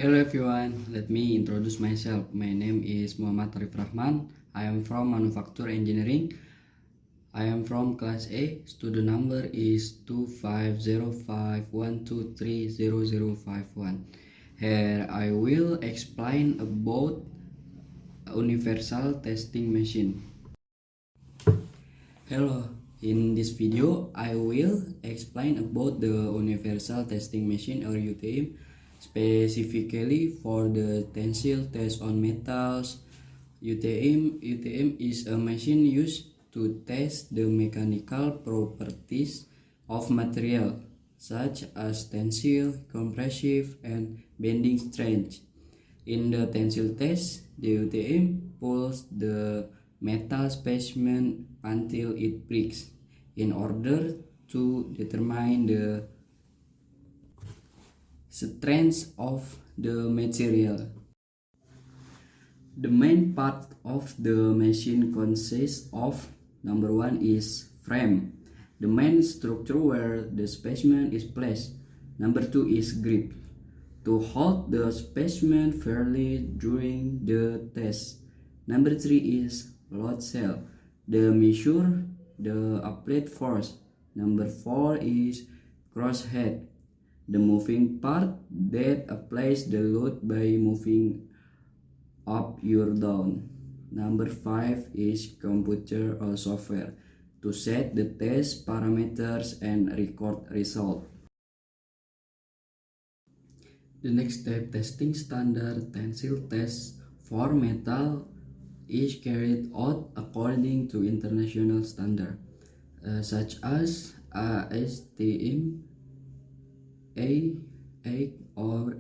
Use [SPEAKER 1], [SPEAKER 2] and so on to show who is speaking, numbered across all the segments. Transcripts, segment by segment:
[SPEAKER 1] Hello everyone, let me introduce myself. My name is Muhammad Arif Rahman. I am from Manufacture Engineering. I am from class A. Student number is 250512300051. Here I will explain about universal testing machine. Hello, in this video I will explain about the universal testing machine or UTM, specifically for the tensile test on metals. UTM is a machine used to test the mechanical properties of material such as tensile, compressive, and bending strength. In the tensile test, the UTM pulls the metal specimen until it breaks in order to determine the strength of the material. The main part of the machine consists of: number one is frame, the main structure where the specimen is placed. Number two is grip, to hold the specimen fairly during the test. Number three is load cell, the measure the applied force. Number four is crosshead, the moving part that applies the load by moving up or down. Number five is computer or software, to set the test parameters and record result. The next step, testing standard tensile tests for metal is carried out according to international standard, such as ASTM A8 or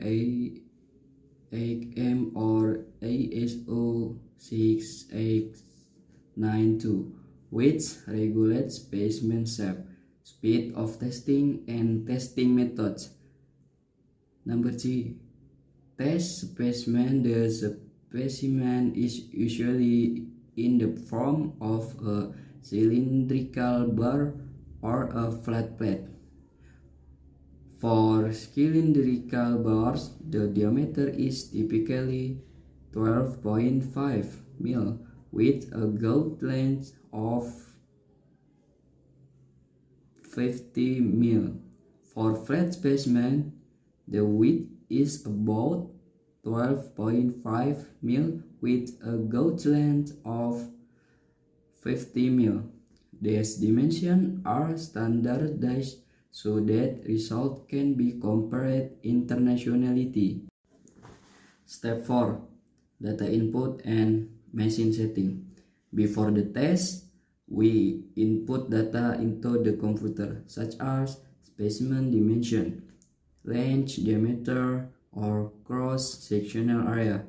[SPEAKER 1] A8M or ASO 6892, which regulates specimen shape, speed of testing, and testing methods. Number 3. Test specimen. The specimen is usually in the form of a cylindrical bar or a flat plate. For cylindrical bars, the diameter is typically 12.5 mm with a gauge length of 50 mm. For flat specimen, the width is about 12.5 mm with a gauge length of 50 mm. These dimensions are standardized so that results can be compared internationally. Step 4. Data input and machine setting. Before the test, we input data into the computer, such as specimen dimension, length, diameter, or cross-sectional area.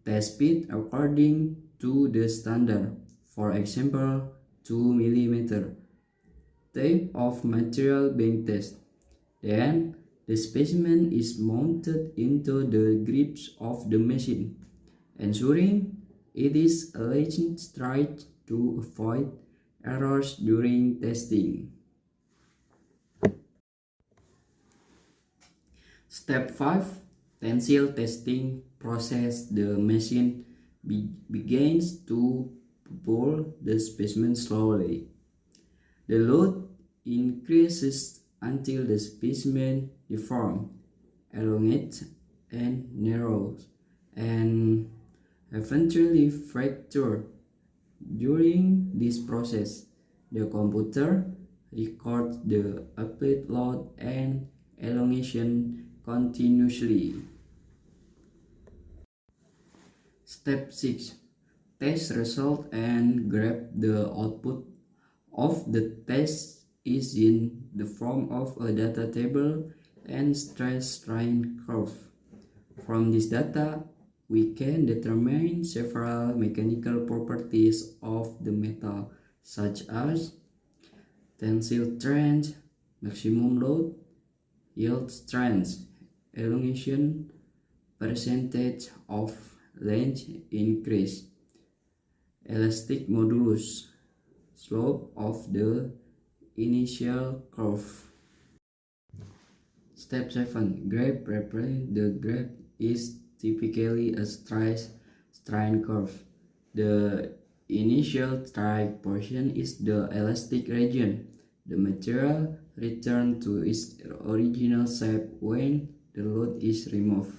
[SPEAKER 1] Test speed according to the standard, for example 2 mm. Type of material being tested. Then the specimen is mounted into the grips of the machine, ensuring it is aligned straight to avoid errors during testing. Step 5. Tensile testing process. The machine begins to pull the specimen slowly. The load increases until the specimen deforms, elongates, and narrows, and eventually fractures. During this process, the computer records the applied load and elongation continuously. Step 6. Test result and graph. The output of the test is in the form of a data table and stress strain curve. From this data, we can determine several mechanical properties of the metal, such as tensile strength, maximum load, yield strength, elongation, percentage of length increase, elastic modulus, slope of the initial curve. Step 7. Graph. Represent the graph is typically a straight strain curve. The initial strike portion is the elastic region. The material returns to its original shape when the load is removed.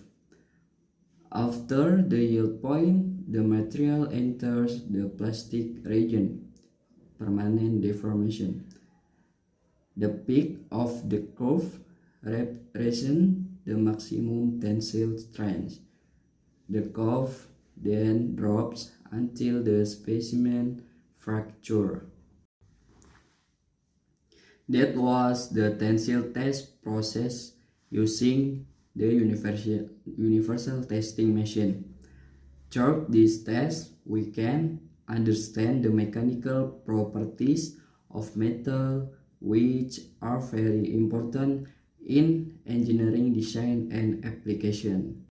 [SPEAKER 1] After the yield point, the material enters the plastic region, permanent deformation. The peak of the curve represents the maximum tensile strength. The curve then drops until the specimen fractures. That was the tensile test process using the universal testing machine. Through this test, we can understand the mechanical properties of metal, which are very important in engineering design and application.